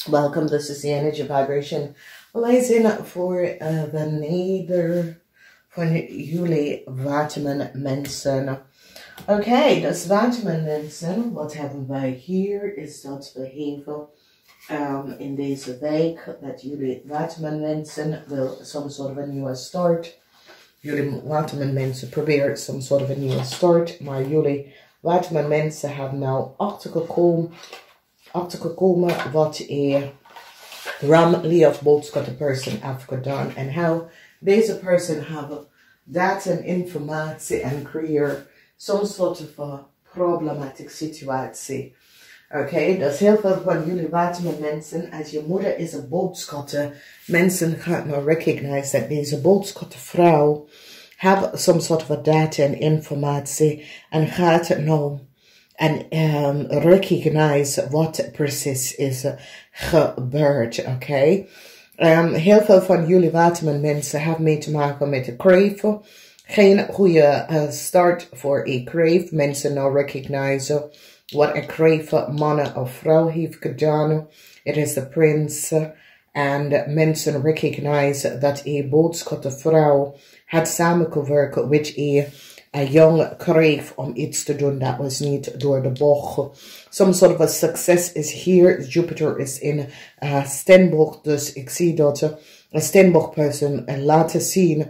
Welcome, this is the energy vibration lezing for the neighbor van jullie WATERMAN mensen. Oké, dus WATERMAN mensen, wat hebben wij hier is dat we hebben in deze week dat jullie WATERMAN mensen wil some sort of a nieuwe start. Jullie WATERMAN mensen proberen some sort of a nieuwe start, maar jullie WATERMAN mensen hebben nou achtergekomen wat Ram Leo's boodschap de person heeft gedaan en how deze person hebben data en informatie en creëer some sort of a problematic situatie. Oké, dus heel veel van jullie WATERMAN mensen, als je moeder is een boodschatter, mensen gaan nou recognize dat deze boodschatter vrouw have some sort of a data en informatie en gaat nou en recognize wat precies is gebeurd, oké? Heel veel van jullie WATERMAN mensen hebben mee te maken met de crave. Geen goede start voor een crave. Mensen nou recognize wat een crave man of vrouw heeft gedaan. Het is de prins. En mensen recognize dat een boodschapper vrouw had samengewerkt met een jonge crave om iets te doen dat was niet door de bocht. Some sort of a success is here. Jupiter is in Stenbosch, dus ik zie dat een Stenbosch person laten zien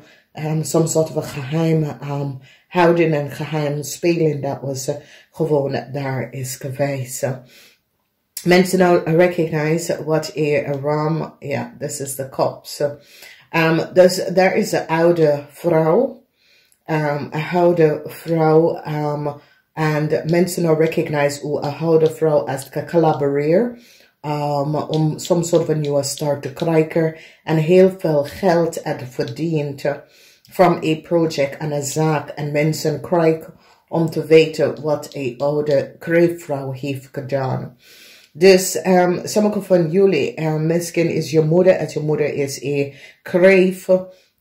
some sort of a geheim houden en geheim spelen dat was gewoon daar is geweest. Mensen nou recognize wat een ram, ja, this is the cups. Dus daar is een oude vrouw. Een oude vrouw en mensen nou recognize hoe een oude vrouw als te collaboreren om some sort of a nieuwe start te krijgen en heel veel geld had verdiend from a project en een zaak en mensen krijgen om te weten wat een oude kreefvrouw heeft gedaan. Dus sommige van jullie, misschien is je moeder, als je moeder is een kreef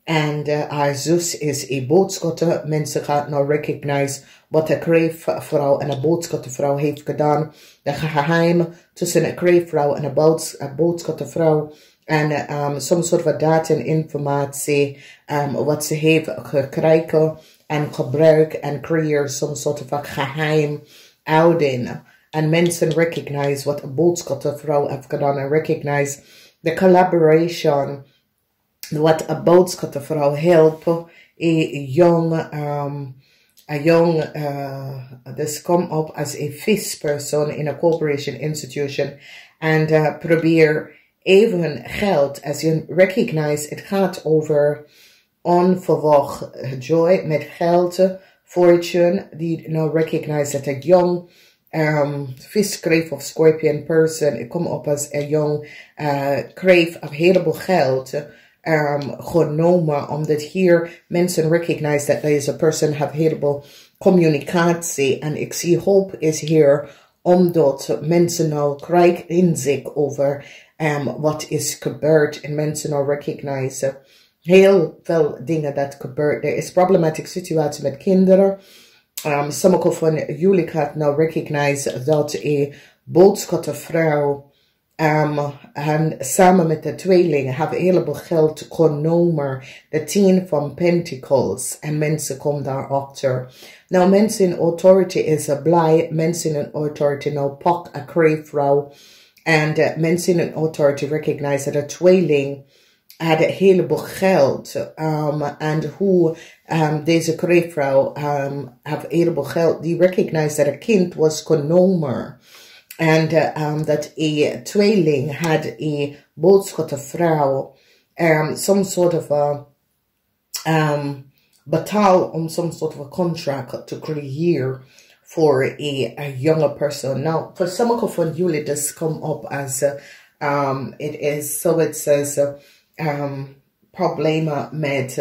en haar zus is een boodschapper. Mensen gaan nou recognize wat een kreefvrouw en een boodschappervrouw heeft gedaan. De geheim tussen een kreefvrouw en een boodschappervrouw. En some sort of data en informatie wat ze heeft gekregen en gebruikt en creëer some sort of a geheim houding. En mensen recognize wat een boodschappervrouw heeft gedaan en recognize the collaboration. Wat een boodschappervrouw helpt, dus kom op als een vispersoon in een corporation institution en probeer even geld, als je recognize, het gaat over onverwacht joy met geld, fortune, die nou recognize dat een jong fish crave of scorpion person, ik kom op als een jong crave of heleboel geld, genomen, omdat hier mensen recognize dat deze person have heleboel communicatie en ik zie hoop is hier omdat mensen nou krijgen inzicht over wat is gebeurd en mensen nou recognize heel veel dingen dat gebeurt. Er is problematische situatie met kinderen. Sommige van jullie gaat nou recognize dat een boodschappervrouw en samen met de tweelingen hebben een heleboel geld genomen. De 10 van Pentacles. En mensen komen daarachter. Nou, mensen in authority is blij. Mensen in authority nou pak een kreefvrouw. En mensen in authority recognize dat de tweeling had een heleboel geld. En hoe deze kreefvrouw heeft een heleboel geld. Die recognize dat een kind was genomen. En dat een tweeling had een boodschappervrouw some sort of a betaal om some sort of a contract te creëren voor een jonge persoon. Nou, voor sommige van jullie, this come up as it is, so it says problemen met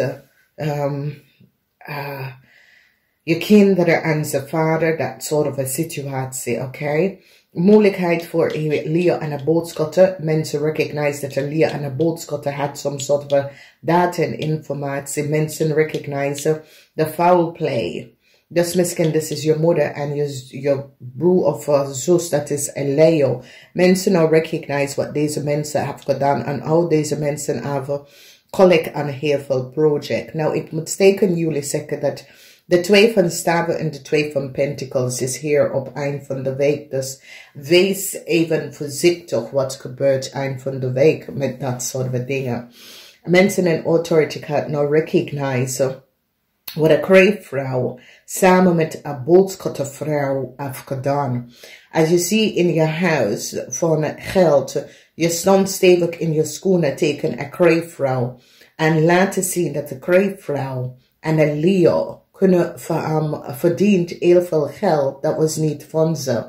je kinderen en zijn vader, that sort of a situatie, oké? Moeilijkheid voor een Leo en een boodschapper. Mensen recognize dat een Leo en een boodschapper had some sort of a data en informatie. Mensen recognize the foul play. Dus misschien this is your mother and your broer of zus, dat is een Leo. Mensen nou recognize wat deze mensen hebben gedaan en hoe deze mensen hebben collect aan heel veel project. Nou, ik moet steken jullie zeggen dat de 2 van staven en de 2 van pentacles is hier op eind van de week. Dus wees even voorzichtig wat gebeurt eind van de week met dat soort dingen. Mensen in authority gaat nou recognize wat een kreefvrouw samen met een boodschappenvrouw heeft gedaan. Als je ziet in je huis van geld, je stond stevig in je schoenen tegen een kreefvrouw. En laten zien dat de kreefvrouw en een Leo kunnen verdient heel veel geld. Dat was niet van ze.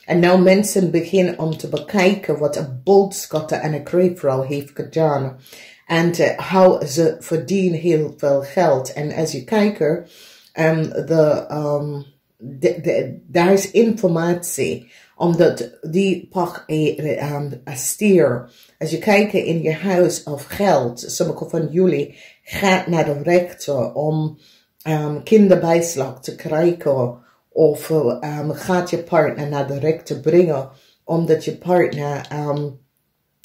En nou mensen beginnen om te bekijken wat een boodschapper en een kreefvrouw heeft gedaan. En hoe ze verdienen heel veel geld. En als je kijkt, daar is informatie. Omdat die pak een stier. Als je kijkt in je huis of geld. Sommige van jullie gaat naar de rechter om kinderbijslag te krijgen. Of gaat je partner naar de rechter brengen. Omdat je partner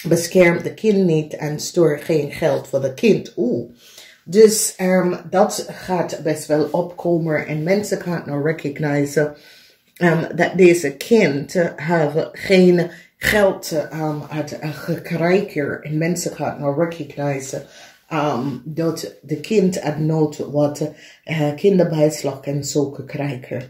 beschermt de kind niet en stuurt geen geld voor de kind. Dus dat gaat best wel opkomen. En mensen gaan nou recognize dat deze kind geen geld gekregen. En mensen gaan nou recognize dat de kind uit nood wat kinderbijslag en zo krijgen.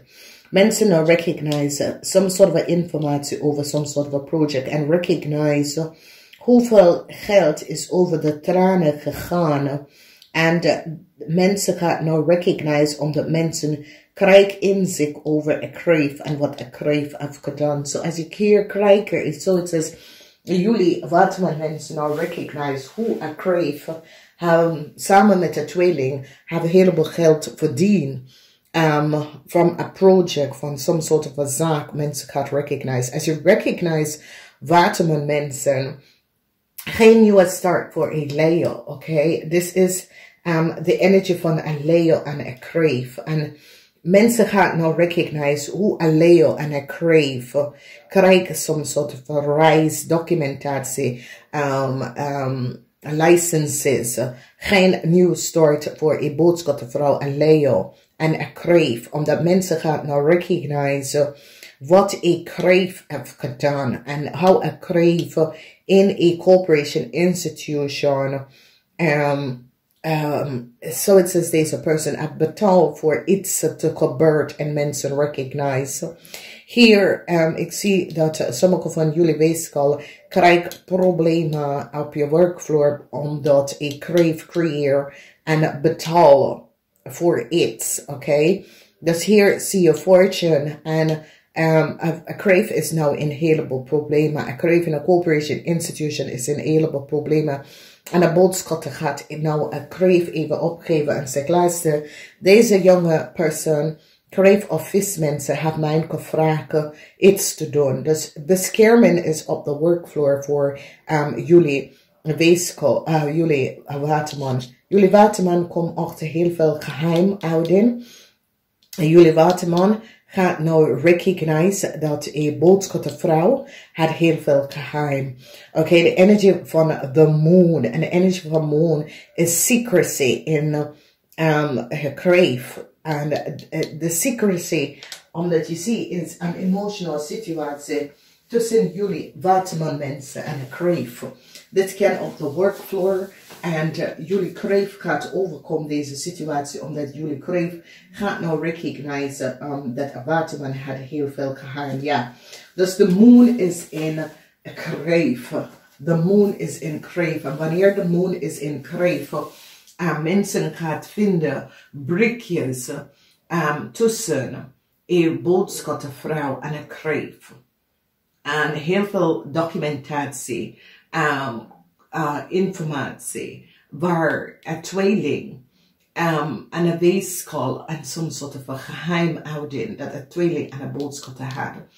Mensen nou recognize some sort of informatie over some sort of project en recognize hoeveel geld is over de tranen gegaan. En mensen gaan nou recognize omdat mensen krijgen inzicht over een kreef en wat een kreef heeft gedaan. So als ik hier krijg, is zo het is jullie WATERMAN mensen nou recognize hoe een kreef samen met de tweeling hebben een heleboel geld verdiend. From a project, from some sort of a zaak, mensen gaan recognize. As you recognize WATERMAN mensen, geen nieuwe start voor een Leo, okay? This is the energy van een Leo en een kreef. En mensen gaan nou recognize hoe een Leo en een kreef krijgen some sort of a reis, documentatie, licenses. Geen nieuwe start voor een boodschappenvrouw, een Leo en een kreef. Omdat mensen gaan nou recognize wat een kreef heeft gedaan. En hoe een kreef in een corporation institution so it says deze person heeft betaald voor iets te gebeuren en mensen recognize. Hier, ik zie dat sommige van jullie weeskal krijgen problemen op je werkvloer omdat je kreef creëert en betalen voor iets, oké? Dus hier zie je fortune en a kreef is nou in een heleboel problemen. A kreef in een corporation institution is in een heleboel problemen. En de boodschap gaat nou een kreef even opgeven en zegt, luister, deze jonge persoon, kreef of vismensen, hebben mij gevraagd iets te doen. Dus bescherming is op de workfloor voor jullie weeskal, jullie WATERMAN. Jullie WATERMAN komt achter heel veel geheim houden. En jullie WATERMAN gaat nou recognize dat een boodschappenvrouw had heel veel geheim. Oké, de energie van the moon. En de energie van moon is secrecy in kreef. En de secrecy, omdat je ziet, is een emotional situatie tussen jullie WATERMAN mensen en een kreef. Dit kan op de workfloor. En jullie kreef gaat overkomen deze situatie, omdat jullie kreef gaat nou recognize dat WATERMAN had heel veel geheim. Ja, dus de moon is in kreef. De moon is in kreef. En wanneer de moon is in kreef, mensen gaat vinden brikjes tussen een boodschappenvrouw en een kreef. En heel veel documentatie. Informatie waar een tweeling en een weeskal en some sort of een geheimhouding dat een tweeling en een boodschap hadden.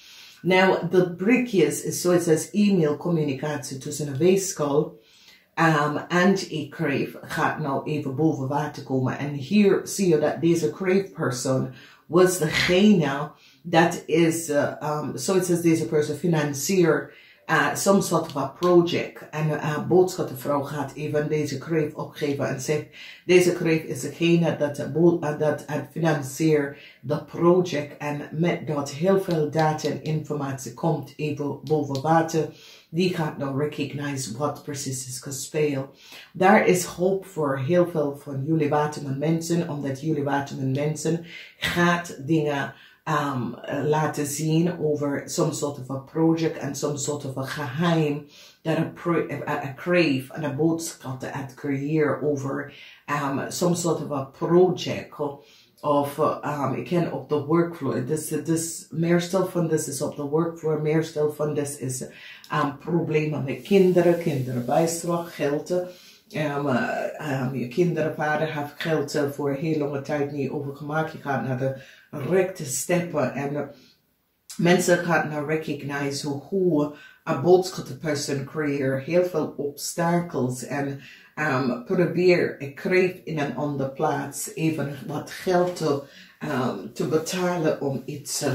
Nou, de briefjes is zoiets als e-mail communicatie tussen een weeskal en een kreef gaat nou even boven water komen. En hier zie je dat deze kreefpersoon was degene dat is, so it says deze person financier some sort of a project. En boodschappenvrouw gaat even deze kreef opgeven en zegt, deze kreef is degene dat financiert dat project. En met dat heel veel data en informatie komt even boven water. Die gaat nou recognize wat precies is gespeeld. Daar is hoop voor heel veel van jullie waterman mensen, omdat jullie waterman mensen gaat dingen laten zien over some sort of a project en some sort of a geheim dat een crave en een boodschap het creëren over some sort of a project of ik ken op de workfloor. Dus meestal van dit is op de workfloor, meestal van dit is problemen met kinderen bijslag, geld. Je kindervader heeft geld voor heel lange tijd niet overgemaakt. Je gaat naar de rechte steppen en mensen gaan naar recognize hoe een boodschappenpersoon creëert heel veel obstakels en probeer ik kreeg in een andere plaats even wat geld te betalen om iets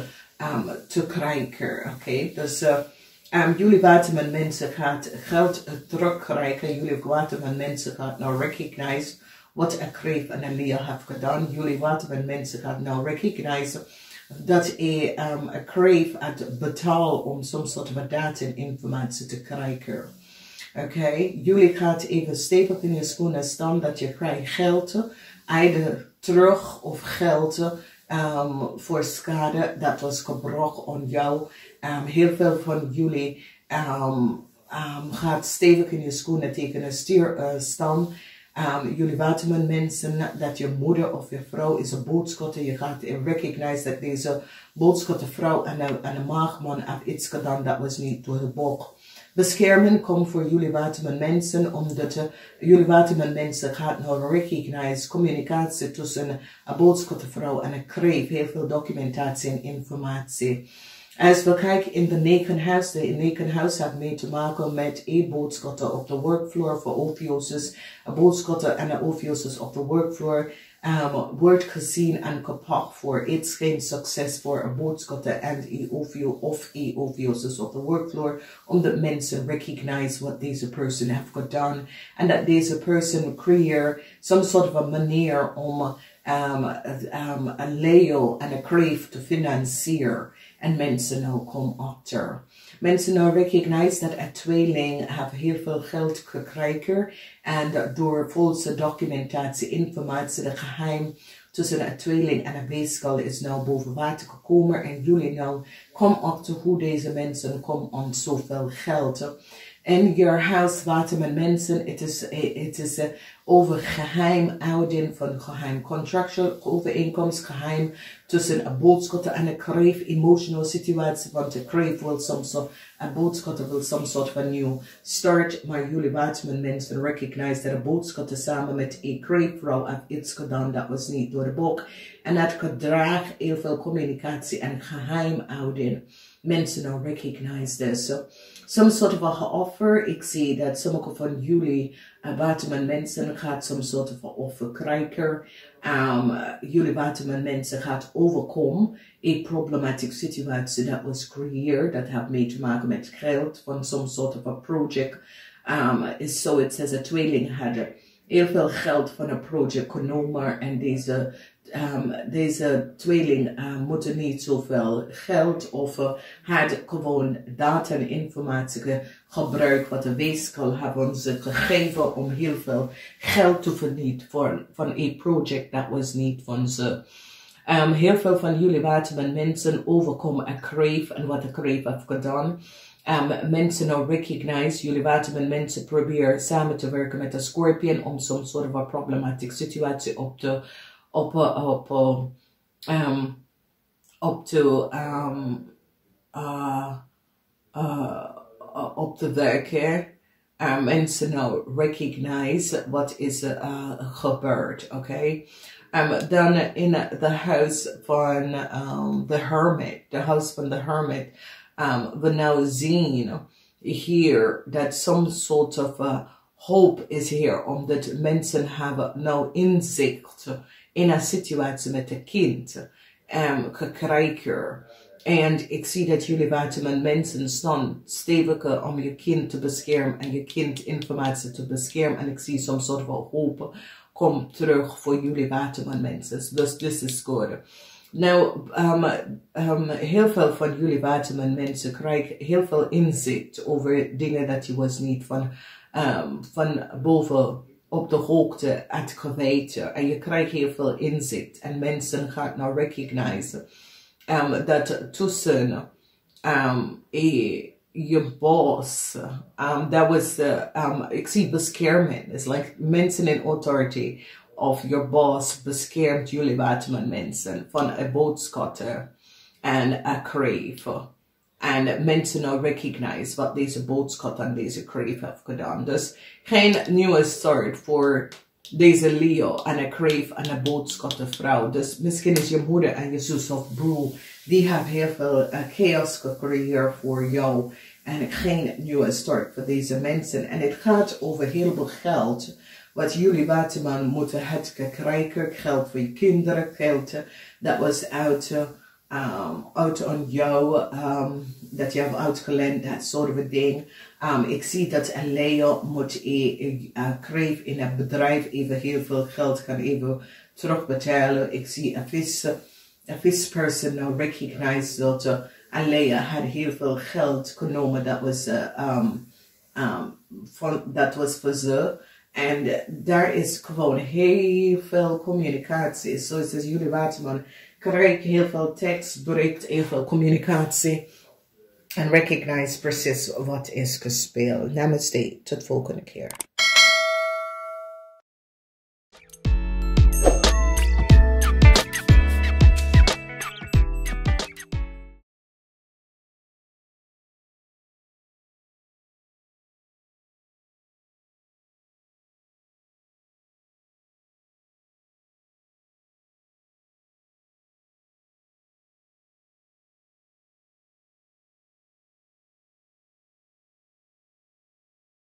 te krijgen. Oké, dus jullie waterman mensen gaat geld terugkrijgen. Jullie waterman mensen gaat nou recognize wat een kreeg en een leer heeft gedaan. Jullie waterman mensen gaat nou recognize dat een kreeg het betaalt om some sort of data en informatie te krijgen. Oké, jullie gaat even stevig in je schoenen staan dat je krijgt geld, either terug of geld voor schade dat was gebracht aan jou. Heel veel van jullie gaat stevig in je schoenen tegen een stuur staan. Jullie waterman mensen, dat je moeder of je vrouw is een boodschapper. Je gaat recognize dat deze boodschappervrouw en een maagman heeft iets gedaan dat was niet door de bok. Bescherming komt voor jullie waterman mensen, omdat jullie waterman mensen gaat nou recognize communicatie tussen een boodschappervrouw en een kreef. Heel veel documentatie en informatie. Als we kijken in de 9 huis, de 9 huis heeft mee te maken met een boodschapper op de workfloor voor OVO's. Een boodschapper en een OVO's op de workfloor wordt gezien en kapot voor iets geen succes voor een boodschapper en een OVO of een OVO's op de workfloor. Omdat mensen recognize wat deze persoon heeft gedaan. En dat deze persoon creëert some sort of a manier om een Leo en een kreef te financieren. En mensen nou komen achter. Mensen nou recognize dat een tweeling heeft heel veel geld gekregen. En door volgens documentatie, informatie, de geheim tussen een tweeling en een weeskal is nou boven water gekomen. En jullie nou komen achter hoe deze mensen komen aan zoveel geld. In your house, waterman mensen, het is over geheim houden van geheim contractual overeenkomst, geheim tussen een boodschapper en een kreef, emotional situatie, want de kreef wil een boodschapper wil some sort of a new start, maar jullie waterman mensen recognize dat een boodschapper samen met een kreefvrouw heeft iets gedaan dat was niet door de bok. En dat gedraagt heel veel communicatie en geheim houden. Mensen nou recognize this. So, some sort of a offer. Ik zie dat sommige van jullie waterman mensen gaat some sort of a offer krijgen. Jullie waterman mensen gaat overkomen een problematische situatie dat was creëerd. Dat heeft mee te maken met geld van some sort of a project. Is so it says a tweeling had heel veel geld van een project genomen en deze tweeling moeten niet zoveel geld of had gewoon data en informatie gebruikt wat de weeskal hebben ze gegeven om heel veel geld te verdienen van een project dat was niet van ze. Heel veel van jullie waterman mensen overkomen een kreef en wat de kreef heeft gedaan. Mensen nou recognize, jullie waterman mensen proberen samen te werken met de scorpion om zo'n soort van problematische situatie op te werken. Mensen nou recognize wat is gebeurd, oké? Dan in de huis van de hermit, de huis van de hermit, we nou zien hier dat some sort of hope is hier, omdat mensen hebben nou inzicht in een situatie met een kind. krijgen. En ik zie dat jullie waterman mensen staan steviger om je kind te beschermen en je kind informatie te beschermen. En ik zie soms soort van hoop komt terug voor jullie waterman mensen. Dus dit is goed. Nou, heel veel van jullie waterman mensen krijgen heel veel inzicht over dingen dat je was niet van boven op de hoogte had geweten. En je krijgt heel veel inzicht. En mensen gaan nou recognizen dat tussen je boss, dat was ik zie bescherming. It's like mensen in authority of your boss beschermt jullie waterman mensen van een boodschatter en een kreef. En mensen nou recognize wat deze boodschap en deze kreef heeft gedaan. Dus geen nieuwe start voor deze Leo en een kreef en een boodschappervrouw. Dus misschien is je moeder en je zus of broer, die hebben heel veel chaos gecreëerd voor jou. En geen nieuwe start voor deze mensen. En het gaat over heel veel geld. Wat jullie waterman moeten krijgen. Geld voor je kinderen. Geld dat was uit aan jou. Dat je hebt uitgeleend. Dat soort van ding. Ik zie dat een Leo moet kreeg in het bedrijf even heel veel geld gaan even terugbetalen. Ik zie een visperson nou recognize dat een Leo had heel veel geld genomen. Dat was voor ze. En daar is gewoon heel veel communicatie. Zoals jullie waterman krijgen heel veel tekst, bericht, heel veel communicatie. En recognize precies wat is gespeeld. Namaste, tot volgende keer.